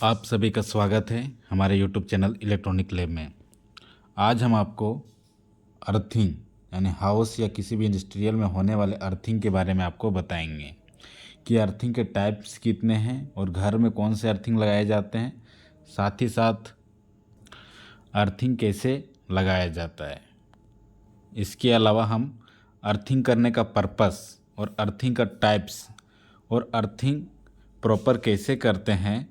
आप सभी का स्वागत है हमारे YouTube चैनल इलेक्ट्रॉनिक लैब में। आज हम आपको अर्थिंग यानी हाउस या किसी भी इंडस्ट्रियल में होने वाले अर्थिंग के बारे में आपको बताएंगे कि अर्थिंग के टाइप्स कितने हैं और घर में कौन से अर्थिंग लगाए जाते हैं, साथ ही साथ अर्थिंग कैसे लगाया जाता है। इसके अलावा हम अर्थिंग करने का पर्पस और अर्थिंग का टाइप्स और अर्थिंग प्रॉपर कैसे करते हैं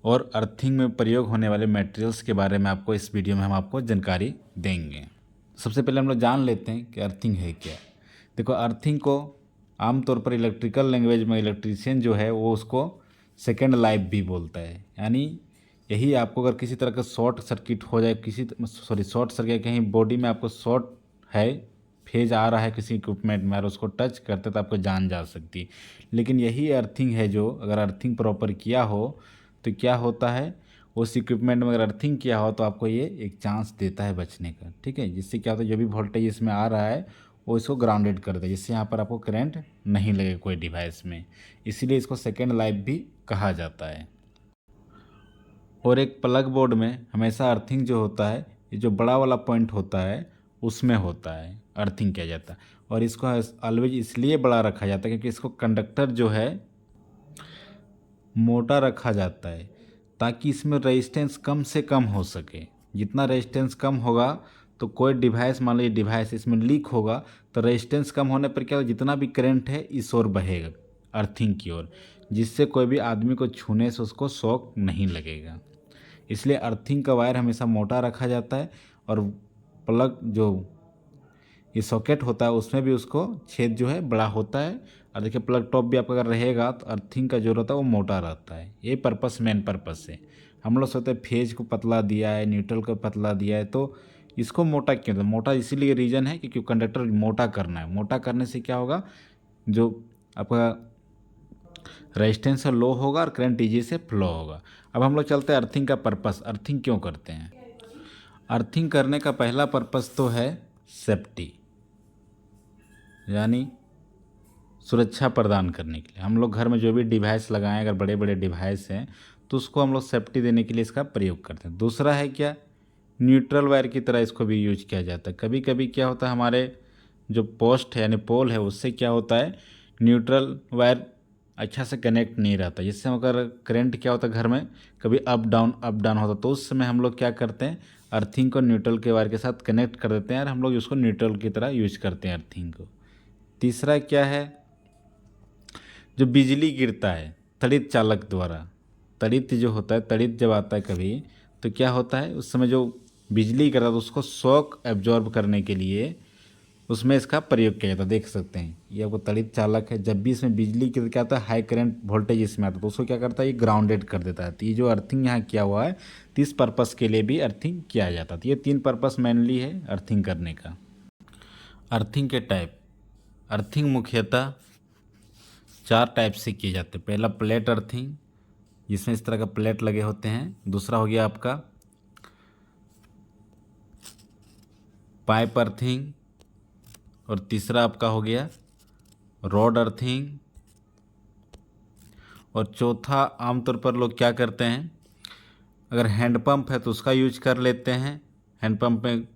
और अर्थिंग में प्रयोग होने वाले मटेरियल्स के बारे में आपको इस वीडियो में हम आपको जानकारी देंगे। सबसे पहले हम लोग जान लेते हैं कि अर्थिंग है क्या। देखो, अर्थिंग को आमतौर पर इलेक्ट्रिकल लैंग्वेज में इलेक्ट्रीशियन जो है वो उसको सेकेंड लाइफ भी बोलता है। यानी यही आपको अगर किसी तरह का शॉर्ट सर्किट हो जाए, शॉर्ट सर्किट कहीं बॉडी में आपको शॉर्ट है, फेज आ रहा है किसी इक्विपमेंट में और उसको टच करते तो आपको जान जा सकती है। लेकिन यही अर्थिंग है जो अगर अर्थिंग प्रॉपर किया हो तो क्या होता है, उस इक्विपमेंट में अगर अर्थिंग किया हो तो आपको ये एक चांस देता है बचने का। ठीक है, जिससे क्या होता है जो भी वोल्टेज इसमें आ रहा है वो इसको ग्राउंडेड कर दे, जिससे यहाँ पर आपको करंट नहीं लगे कोई डिवाइस में। इसीलिए इसको सेकेंड लाइफ भी कहा जाता है। और एक प्लग बोर्ड में हमेशा अर्थिंग जो होता है, ये जो बड़ा वाला पॉइंट होता है उसमें होता है अर्थिंग किया जाता है। और इसको ऑलवेज इसलिए बड़ा रखा जाता है क्योंकि इसको कंडक्टर जो है मोटा रखा जाता है ताकि इसमें रेजिस्टेंस कम से कम हो सके। जितना रेजिस्टेंस कम होगा तो कोई डिवाइस, मान लीजिए डिवाइस इसमें लीक होगा तो रेजिस्टेंस कम होने पर क्या होगा, जितना भी करंट है इस ओर बहेगा अर्थिंग की ओर, जिससे कोई भी आदमी को छूने से उसको शॉक नहीं लगेगा। इसलिए अर्थिंग का वायर हमेशा मोटा रखा जाता है। और प्लग जो ये सॉकेट होता है उसमें भी उसको छेद जो है बड़ा होता है। और देखिए, प्लग टॉप भी आपका अगर रहेगा तो अर्थिंग का जो रहता है वो मोटा रहता है। ये पर्पस, मेन पर्पस है। हम लोग सोचते हैं फेज को पतला दिया है, न्यूट्रल को पतला दिया है, तो इसको मोटा क्यों? तो मोटा इसीलिए रीज़न है क्योंकि कंडक्टर मोटा करना है। मोटा करने से क्या होगा, जो आपका रेजिस्टेंस लो होगा और करंट ईजी से फ्लो होगा। अब हम लोग चलते हैं अर्थिंग का पर्पस। अर्थिंग क्यों करते हैं? अर्थिंग करने का पहला पर्पस तो है सेफ्टी, यानी सुरक्षा प्रदान करने के लिए। हम लोग घर में जो भी डिवाइस लगाएं, अगर बड़े बड़े डिवाइस हैं तो उसको हम लोग सेफ्टी देने के लिए इसका प्रयोग करते हैं। दूसरा है क्या, न्यूट्रल वायर की तरह इसको भी यूज किया जाता है। कभी कभी क्या होता है, हमारे जो पोस्ट है यानी पोल है उससे क्या होता है, न्यूट्रल वायर अच्छा से कनेक्ट नहीं रहता, जिससे अगर करंट क्या होता है घर में कभी अप डाउन होता, तो उस समय हम लोग क्या करते हैं, अर्थिंग को न्यूट्रल के वायर के साथ कनेक्ट कर देते हैं और हम लोग उसको न्यूट्रल की तरह यूज करते हैं अर्थिंग को। तीसरा क्या है, जो बिजली गिरता है तड़ित चालक द्वारा, तड़ित जो होता है, तड़ित जब आता है कभी तो क्या होता है, उस समय जो बिजली गिरता है तो उसको शॉक एब्जॉर्ब करने के लिए उसमें इसका प्रयोग किया जाता है। देख सकते हैं ये आपको तड़ित चालक है। जब भी इसमें बिजली गिर क्या आता है, हाई करंट वोल्टेज इसमें आता है तो उसको क्या करता है, ये ग्राउंडेड कर देता है। तो ये जो अर्थिंग यहाँ किया हुआ है तो इस पर्पज़ के लिए भी अर्थिंग किया जाता है। तो ये 3 पर्पस मेनली है अर्थिंग करने का। अर्थिंग के टाइप, अर्थिंग मुख्यतः 4 टाइप से किए जाते हैं। पहला प्लेट अर्थिंग, जिसमें इस तरह का प्लेट लगे होते हैं। दूसरा हो गया आपका पाइप अर्थिंग, और तीसरा आपका हो गया रॉड अर्थिंग, और चौथा आमतौर पर लोग क्या करते हैं, अगर हैंडपम्प है तो उसका यूज कर लेते हैं, हैंडपम्प में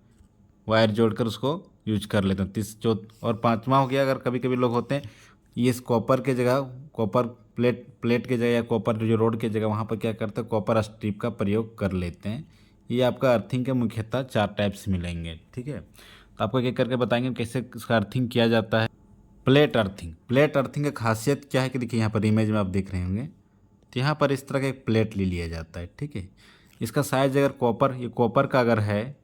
वायर जोड़कर उसको यूज कर लेते हैं। और पांचवा हो गया, अगर कभी कभी लोग होते हैं ये इस कॉपर के जगह, कॉपर प्लेट के जगह या कॉपर जो रोड के जगह वहाँ पर क्या करते हैं, कॉपर स्ट्रिप का प्रयोग कर लेते हैं। ये आपका अर्थिंग के मुख्यतः 4 टाइप्स मिलेंगे। ठीक है, तो आपको एक करके बताएंगे कैसे इसका अर्थिंग किया जाता है। प्लेट अर्थिंग, प्लेट अर्थिंग की खासियत क्या है कि देखिए यहाँ पर इमेज में आप देख रहे होंगे, तो यहाँ पर इस तरह का एक प्लेट ले लिया जाता है। ठीक है, इसका साइज अगर कॉपर, ये कॉपर का अगर है,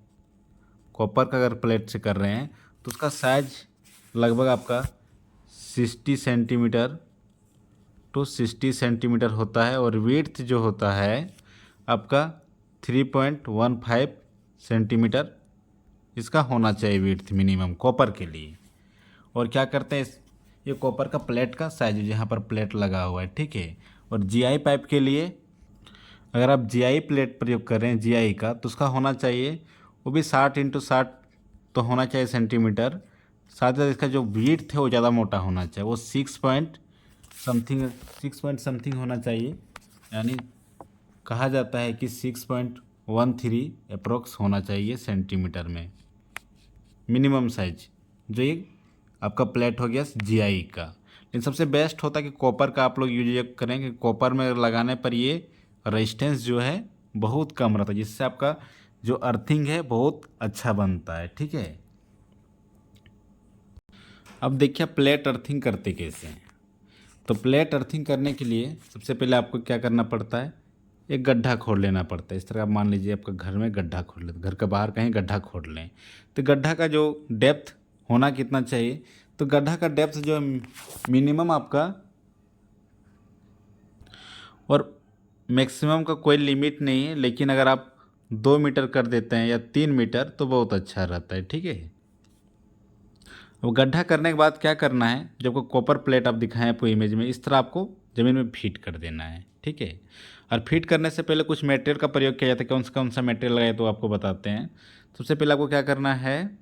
कॉपर का अगर प्लेट से कर रहे हैं तो उसका साइज लगभग आपका 60 सेंटीमीटर टू 60 सेंटीमीटर होता है। और विड्थ जो होता है आपका 3.15 सेंटीमीटर इसका होना चाहिए विड्थ मिनिमम कॉपर के लिए। और क्या करते हैं, ये कॉपर का प्लेट का साइज यहाँ पर प्लेट लगा हुआ है। ठीक है, और जीआई पाइप के लिए अगर आप जीआई प्लेट प्रयोग कर रहे हैं जीआई का, तो उसका होना चाहिए वो भी 60x60 तो होना चाहिए सेंटीमीटर। साथ ही साथ इसका जो विड्थ है वो ज़्यादा मोटा होना चाहिए, वो 6 पॉइंट समथिंग होना चाहिए, यानी कहा जाता है कि 6.13 अप्रोक्स होना चाहिए सेंटीमीटर में मिनिमम साइज, जो ये आपका प्लेट हो गया जीआई का। लेकिन सबसे बेस्ट होता है कि कॉपर का आप लोग यूज करें, कि कॉपर में लगाने पर ये रेजिस्टेंस जो है बहुत कम रहता है, जिससे आपका जो अर्थिंग है बहुत अच्छा बनता है। ठीक है, अब देखिए प्लेट अर्थिंग करते कैसे हैं। तो प्लेट अर्थिंग करने के लिए सबसे पहले आपको क्या करना पड़ता है, एक गड्ढा खोद लेना पड़ता है। इस तरह आप मान लीजिए आपका घर में गड्ढा खोद लेते, घर के बाहर कहीं गड्ढा खोद लें। तो गड्ढा का जो डेप्थ होना कितना चाहिए, तो गड्ढा का डेप्थ जो मिनिमम आपका, और मैक्सिमम का कोई लिमिट नहीं है, लेकिन अगर आप 2 मीटर कर देते हैं या 3 मीटर तो बहुत अच्छा रहता है। ठीक है, अब गड्ढा करने के बाद क्या करना है, जब कॉपर प्लेट आप दिखाएं आपको इमेज में, इस तरह आपको ज़मीन में फीट कर देना है। ठीक है, और फीट करने से पहले कुछ मटेरियल का प्रयोग किया जाता है। कौन सा मटेरियल लगाए तो आपको बताते हैं। सबसे पहले आपको क्या करना है,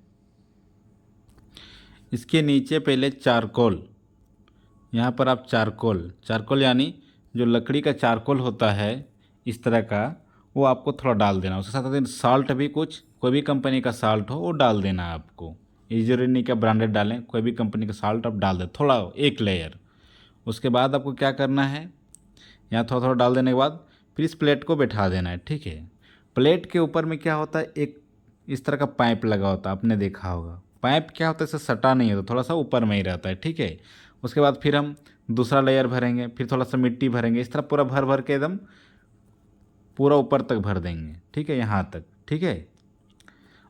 इसके नीचे पहले चारकोल, यहाँ पर आप चारकोल यानी जो लकड़ी का चारकोल होता है इस तरह का, वो आपको थोड़ा डाल देना। उसके साथ साथ साल्ट भी, कुछ कोई भी कंपनी का साल्ट हो वो डाल देना है आपको। ये जरूरी नहीं कि ब्रांडेड डालें, कोई भी कंपनी का साल्ट आप डाल दें थोड़ा, एक लेयर। उसके बाद आपको क्या करना है, यहाँ थोड़ा थोड़ा डाल देने के बाद फिर इस प्लेट को बैठा देना है। ठीक है, प्लेट के ऊपर में क्या होता है, एक इस तरह का पाइप लगा होता है, आपने देखा होगा। पाइप क्या होता है, इससे सटा नहीं होता, थोड़ा सा ऊपर में ही रहता है। ठीक है, उसके बाद फिर हम दूसरा लेयर भरेंगे, फिर थोड़ा सा मिट्टी भरेंगे, इस तरह पूरा भर भर के एकदम पूरा ऊपर तक भर देंगे। ठीक है, यहाँ तक। ठीक है,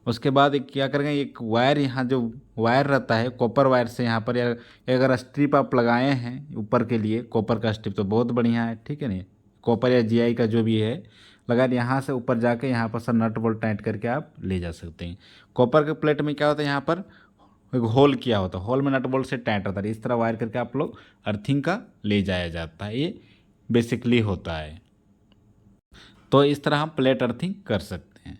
उसके बाद एक क्या करेंगे, एक वायर, यहाँ जो वायर रहता है कॉपर वायर से यहाँ पर, या अगर स्ट्रिप आप लगाए हैं ऊपर के लिए कॉपर का स्ट्रिप तो बहुत बढ़िया है। ठीक है, नहीं कॉपर या जीआई का जो भी है लगा, यहाँ से ऊपर जाके यहाँ पर सब नट बोल्ट टाइट करके आप ले जा सकते हैं। कॉपर के प्लेट में क्या होता है, यहाँ पर एक होल किया होता है, होल में नट बोल्ट से टाइट रहता है, इस तरह वायर करके आप लोग अर्थिंग का ले जाया जाता है। ये बेसिकली होता है, तो इस तरह हम प्लेट अर्थिंग कर सकते हैं।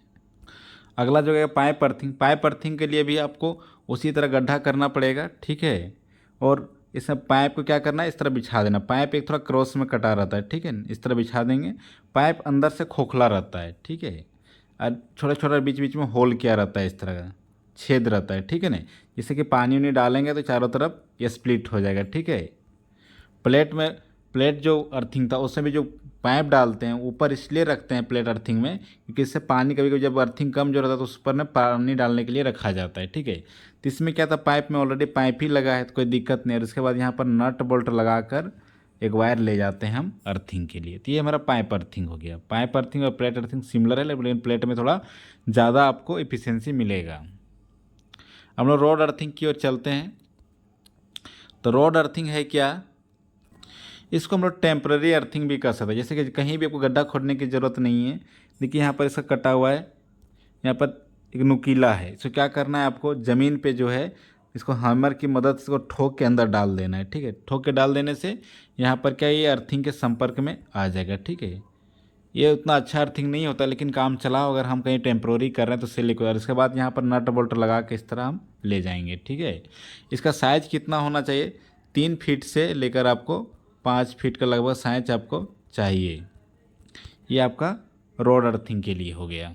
अगला जो है पाइप अर्थिंग। पाइप अर्थिंग के लिए भी आपको उसी तरह गड्ढा करना पड़ेगा। ठीक है, और इसमें पाइप को क्या करना है, इस तरह बिछा देना। पाइप एक थोड़ा क्रॉस में कटा रहता है। ठीक है, इस तरह बिछा देंगे। पाइप अंदर से खोखला रहता है। ठीक है, और छोटा छोटा बीच बीच में होल किया रहता है, इस तरह का छेद रहता है। ठीक है ना, जैसे कि पानी उनी डालेंगे तो चारों तरफ ये स्प्लिट हो जाएगा। ठीक है, प्लेट में, प्लेट जो अर्थिंग था उसमें भी जो पाइप डालते हैं ऊपर इसलिए रखते हैं प्लेट अर्थिंग में, क्योंकि इससे पानी कभी कभी जब अर्थिंग कम जो रहता है तो उस पर ना पानी डालने के लिए रखा जाता है। ठीक है, तो इसमें क्या था, पाइप में ऑलरेडी पाइप ही लगा है तो कोई दिक्कत नहीं है। और उसके बाद यहाँ पर नट बोल्ट लगा कर एक वायर ले जाते हैं हम अर्थिंग के लिए। तो ये हमारा पाइप अर्थिंग हो गया। पाइप अर्थिंग और प्लेट अर्थिंग सिमिलर है, लेकिन प्लेट में थोड़ा ज़्यादा आपको एफिशिएंसी मिलेगा। हम लोग रोड अर्थिंग की ओर चलते हैं। तो रोड अर्थिंग है क्या, इसको हम लोग टेम्पररी अर्थिंग भी कर सकते हैं। जैसे कि कहीं भी आपको गड्ढा खोदने की ज़रूरत नहीं है। देखिए यहाँ पर इसका कटा हुआ है, यहाँ पर एक नुकीला है। इसको क्या करना है, आपको ज़मीन पे जो है इसको हैमर की मदद से इसको ठोक के अंदर डाल देना है। ठीक है, ठोक के डाल देने से यहाँ पर क्या, ये अर्थिंग के संपर्क में आ जाएगा। ठीक है, ये उतना अच्छा अर्थिंग नहीं होता, लेकिन काम चलाओ अगर हम कहीं टेम्प्रोरी कर रहे हैं तो सिलिक। और इसके बाद यहाँ पर नट बोल्ट लगा के इस तरह हम ले जाएंगे। ठीक है, इसका साइज़ कितना होना चाहिए, 3 फीट से लेकर आपको 5 फीट का लगभग साइज आपको चाहिए। ये आपका रोड अर्थिंग के लिए हो गया।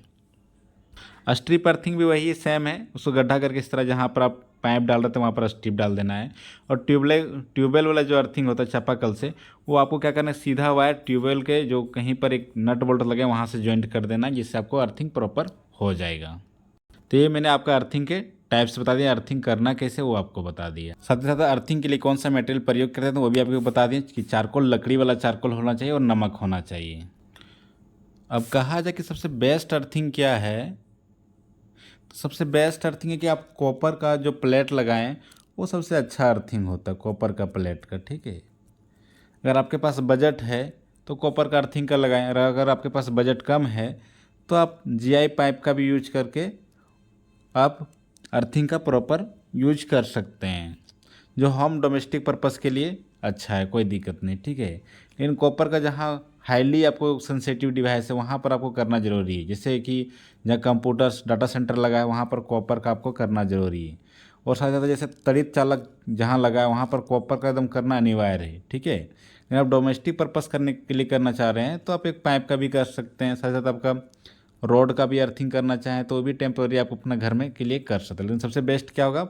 स्ट्रिप अर्थिंग भी वही सेम है, उसको गड्ढा करके इस तरह जहाँ पर आप पाइप डाल रहे थे वहाँ पर स्ट्रिप डाल देना है। और ट्यूबवेल वाला जो अर्थिंग होता है चापाकल से, वो आपको क्या करना है, सीधा वायर ट्यूबवेल के जो कहीं पर एक नट बोल्ट लगे वहाँ से ज्वाइंट कर देना है, जिससे आपको अर्थिंग प्रॉपर हो जाएगा। तो ये मैंने आपका अर्थिंग के टाइप्स बता दिए, अर्थिंग करना कैसे वो आपको बता दिया। साथ ही साथ अर्थिंग के लिए कौन सा मटेरियल प्रयोग करते हैं तो वो भी आपको बता दिए कि चारकोल, लकड़ी वाला चारकोल होना चाहिए और नमक होना चाहिए। अब कहा जाए कि सबसे बेस्ट अर्थिंग क्या है, तो सबसे बेस्ट अर्थिंग है कि आप कॉपर का जो प्लेट लगाएं वो सबसे अच्छा अर्थिंग होता है, कॉपर का प्लेट का। ठीक है, अगर आपके पास बजट है तो कॉपर का अर्थिंग का लगाएं, और अगर आपके पास बजट कम है तो आप जीआई पाइप का भी यूज करके आप अर्थिंग का प्रॉपर यूज कर सकते हैं, जो होम डोमेस्टिक पर्पस के लिए अच्छा है, कोई दिक्कत नहीं। ठीक है, लेकिन कॉपर का जहाँ हाईली आपको सेंसिटिव डिवाइस है वहाँ पर आपको करना ज़रूरी है। जैसे कि जहाँ कंप्यूटर्स डाटा सेंटर लगा है वहाँ पर कॉपर का आपको करना ज़रूरी है। और साथ ही साथ जैसे तड़ित चालक जहाँ लगा है वहाँ पर कॉपर का एकदम करना अनिवार्य है। ठीक है, लेकिन आप डोमेस्टिक पर्पस करने के लिए करना चाह रहे हैं तो आप एक पाइप का भी कर सकते हैं, साथ साथ आपका रोड का भी अर्थिंग करना चाहें तो भी टेम्पोररी आप अपना घर में के लिए कर सकते हैं। लेकिन सबसे बेस्ट क्या होगा,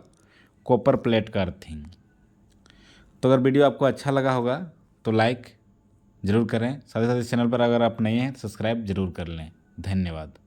कॉपर प्लेट का अर्थिंग। तो अगर वीडियो आपको अच्छा लगा होगा तो लाइक ज़रूर करें, साथ ही साथ इस चैनल पर अगर आप नए हैं तो सब्सक्राइब ज़रूर कर लें। धन्यवाद।